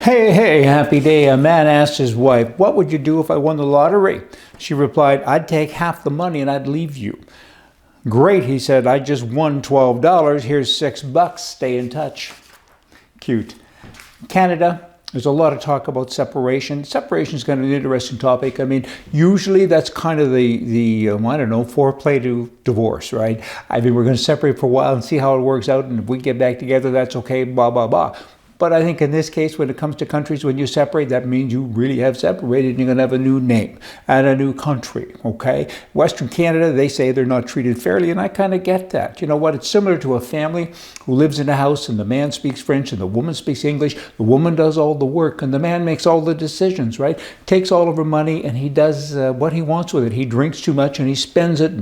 Hey, happy day. A man asked his wife, "What would you do if I won the lottery?" She replied, "I'd take half the money and I'd leave you." "Great," he said. "I just won $12. Here's $6. Stay in touch." Cute. Canada, there's a lot of talk about separation. Separation is kind of an interesting topic. I mean, usually that's kind of the I don't know, foreplay to divorce, right? I mean, we're going to separate for a while and see how it works out. And if we get back together, that's okay, blah, blah, blah. But I think in this case, when it comes to countries, when you separate, that means you really have separated and you're going to have a new name and a new country, okay? Western Canada, they say they're not treated fairly, and I kind of get that. You know what? It's similar to a family who lives in a house and the man speaks French and the woman speaks English. The woman does all the work and the man makes all the decisions, right? Takes all of her money and he does what he wants with it. He drinks too much and he spends it,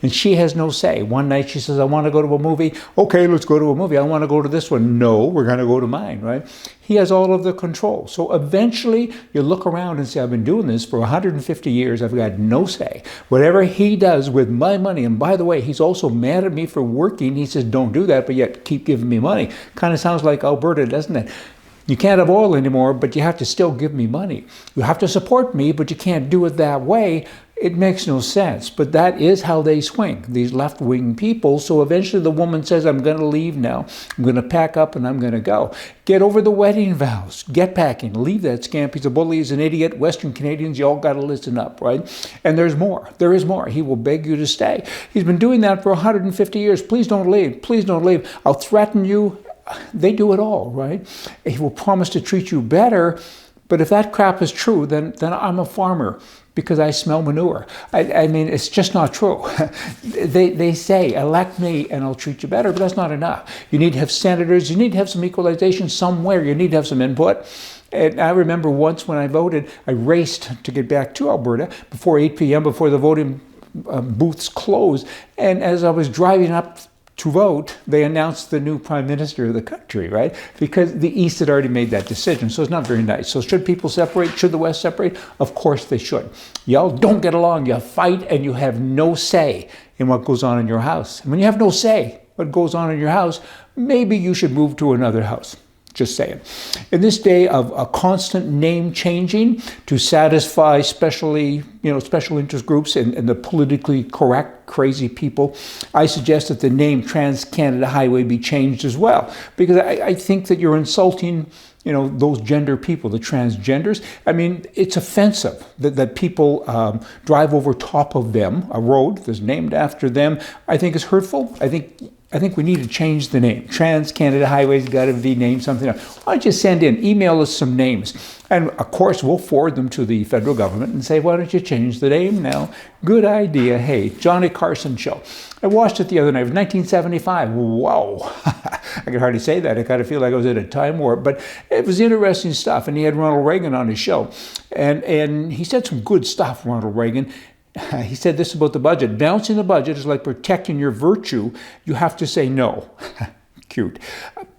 and she has no say. One night she says, "I want to go to a movie." "Okay, let's go to a movie." "I want to go to this one." "No, we're going to go to mine," right? He has all of the control. So eventually you look around and say, "I've been doing this for 150 years. I've got no say. Whatever he does with my money," and by the way, he's also mad at me for working. He says, "Don't do that, but yet keep giving me money." Kind of sounds like Alberta, doesn't it? You can't have oil anymore, but you have to still give me money. You have to support me, but you can't do it that way. It makes no sense, but that is how they swing, these left-wing people. So eventually the woman says, "I'm going to leave now. I'm going to pack up and I'm going to go." Get over the wedding vows. Get packing. Leave that scamp. He's a bully. He's an idiot. Western Canadians, you all got to listen up, right? And there's more. There is more. He will beg you to stay. He's been doing that for 150 years. "Please don't leave. Please don't leave. I'll threaten you." They do it all, right? He will promise to treat you better. But if that crap is true, then I'm a farmer because I smell manure. I mean, it's just not true. They say, "Elect me and I'll treat you better," but that's not enough. You need to have senators. You need to have some equalization somewhere. You need to have some input. And I remember once when I voted, I raced to get back to Alberta before 8 p.m., before the voting booths closed. And as I was driving up to vote, they announced the new prime minister of the country, right? Because the East had already made that decision. So it's not very nice. So should people separate? Should the West separate? Of course they should. Y'all don't get along. You fight and you have no say in what goes on in your house. And when you have no say what goes on in your house, maybe you should move to another house. Just saying. In this day of a constant name changing to satisfy special interest groups and the politically correct, crazy people, I suggest that the name Trans-Canada Highway be changed as well. Because I think that you're insulting, those gender people, the transgenders. I mean, it's offensive that people drive over top of them. A road that's named after them, I think is hurtful. I think we need to change the name. Trans-Canada Highway's got to be named something else. Why don't you email us some names? And of course, we'll forward them to the federal government and say, "Why don't you change the name now?" Good idea. Hey, Johnny Carson show. I watched it the other night. It was 1975. Whoa. I can hardly say that. I kind of feel like I was in a time warp. But it was interesting stuff. And he had Ronald Reagan on his show. And he said some good stuff, Ronald Reagan. He said this about the budget. Balancing the budget is like protecting your virtue. You have to say no. Cute.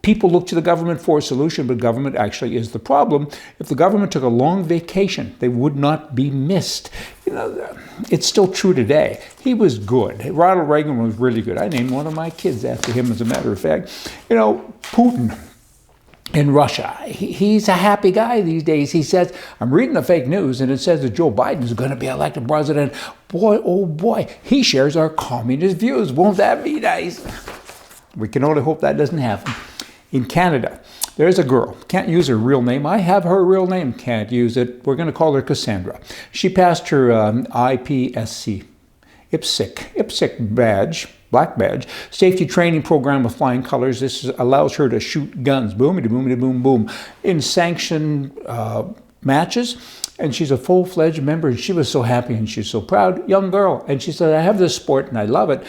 People look to the government for a solution, but government actually is the problem. If the government took a long vacation, they would not be missed. It's still true today. He was good. Ronald Reagan was really good. I named one of my kids after him, as a matter of fact. Putin in Russia, he's a happy guy these days. He says, I'm reading the fake news, and it says that Joe Biden is going to be elected president. Boy, oh boy, he shares our communist views. Won't that be nice? We can only hope that doesn't happen. In Canada, there's a girl. Can't use her real name. I have her real name. Can't use it. We're going to call her Cassandra. She passed her IPSC, IPSC badge, black badge, safety training program with flying colors. This allows her to shoot guns, boom, boom, boom, boom, in sanctioned matches. And she's a full-fledged member, and she was so happy and she's so proud. Young girl. And she said, I have this sport and I love it.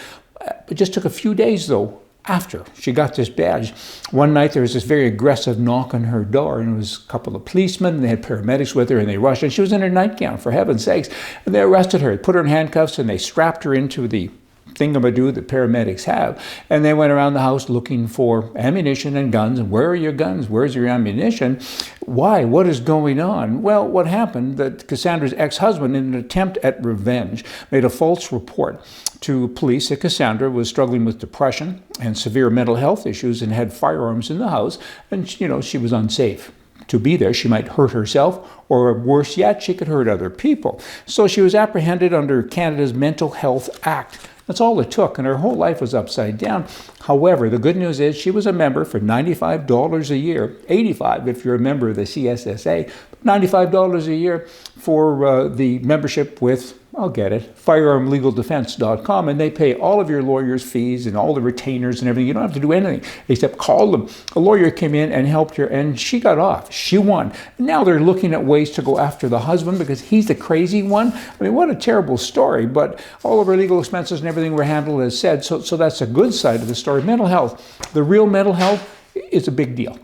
It just took a few days, though, after she got this badge. One night there was this very aggressive knock on her door, and it was a couple of policemen, and they had paramedics with her, and they rushed, and she was in her nightgown, for heaven's sakes, and they arrested her, put her in handcuffs, and they strapped her into the thingamadoo that paramedics have, and they went around the house looking for ammunition and guns. And where are your guns? Where's your ammunition? Why? What is going on? Well, what happened that Cassandra's ex-husband, in an attempt at revenge, made a false report to police that Cassandra was struggling with depression and severe mental health issues and had firearms in the house, and she was unsafe. to be there. She might hurt herself, or worse yet, she could hurt other people. So she was apprehended under Canada's Mental Health Act. That's all it took, and her whole life was upside down. However, the good news is she was a member for $95 a year, $85 if you're a member of the CSSA, $95 a year for the membership with, I'll get it, firearmlegaldefense.com, and they pay all of your lawyer's fees and all the retainers and everything. You don't have to do anything except call them. A lawyer came in and helped her, and she got off. She won. Now they're looking at ways to go after the husband because he's the crazy one. I mean, what a terrible story, but all of her legal expenses and everything were handled as said, so that's a good side of the story. Mental health. The real mental health is a big deal.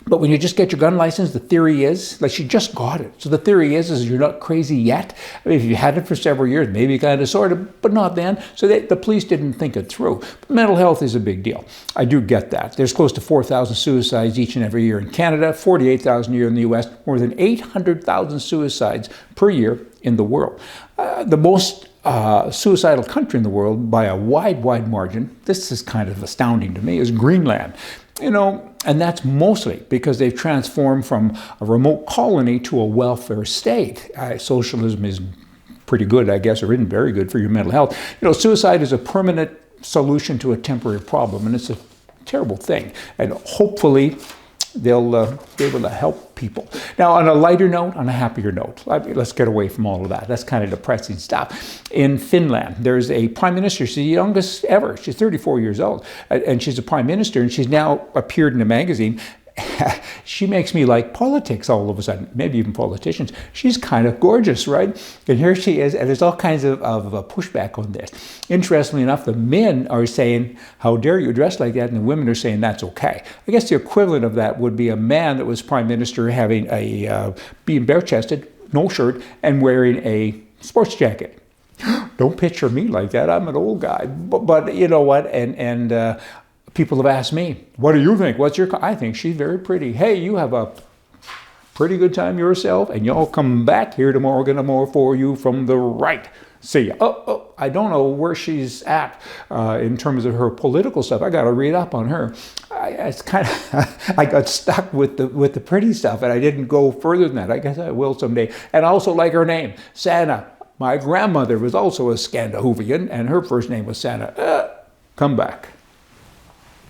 But when you just get your gun license, the theory is, like she just got it. So the theory is you're not crazy yet. I mean, if you had it for several years, maybe kind of sort of, but not then. So the police didn't think it through. But mental health is a big deal. I do get that. There's close to 4,000 suicides each and every year in Canada, 48,000 a year in the US, more than 800,000 suicides per year in the world. The most suicidal country in the world by a wide margin, this is kind of astounding to me, is Greenland. You know, and that's mostly because they've transformed from a remote colony to a welfare state. Socialism is pretty good, I guess, or isn't very good for your mental health. You know, suicide is a permanent solution to a temporary problem, and it's a terrible thing. And hopefully they'll be able to help people. Now, on a lighter note, on a happier note, let's get away from all of that. That's kind of depressing stuff. In Finland, there's a prime minister. She's the youngest ever. She's 34 years old, and she's a prime minister, and she's now appeared in a magazine. She makes me like politics all of a sudden, maybe even politicians. She's kind of gorgeous, right? And here she is, and there's all kinds of pushback on this. Interestingly enough, the men are saying, how dare you dress like that? And the women are saying that's okay. I guess the equivalent of that would be a man that was prime minister having being bare-chested, no shirt, and wearing a sports jacket. Don't picture me like that. I'm an old guy. But you know what? And people have asked me, what do you think? I think she's very pretty. Hey, you have a pretty good time yourself, and y'all come back here tomorrow. We're going to more for you from the right. See ya. I don't know where she's at in terms of her political stuff. I got to read up on her. I got stuck with the pretty stuff, and I didn't go further than that. I guess I will someday. And I also like her name, Santa. My grandmother was also a Scandinavian, and her first name was Santa. Come back.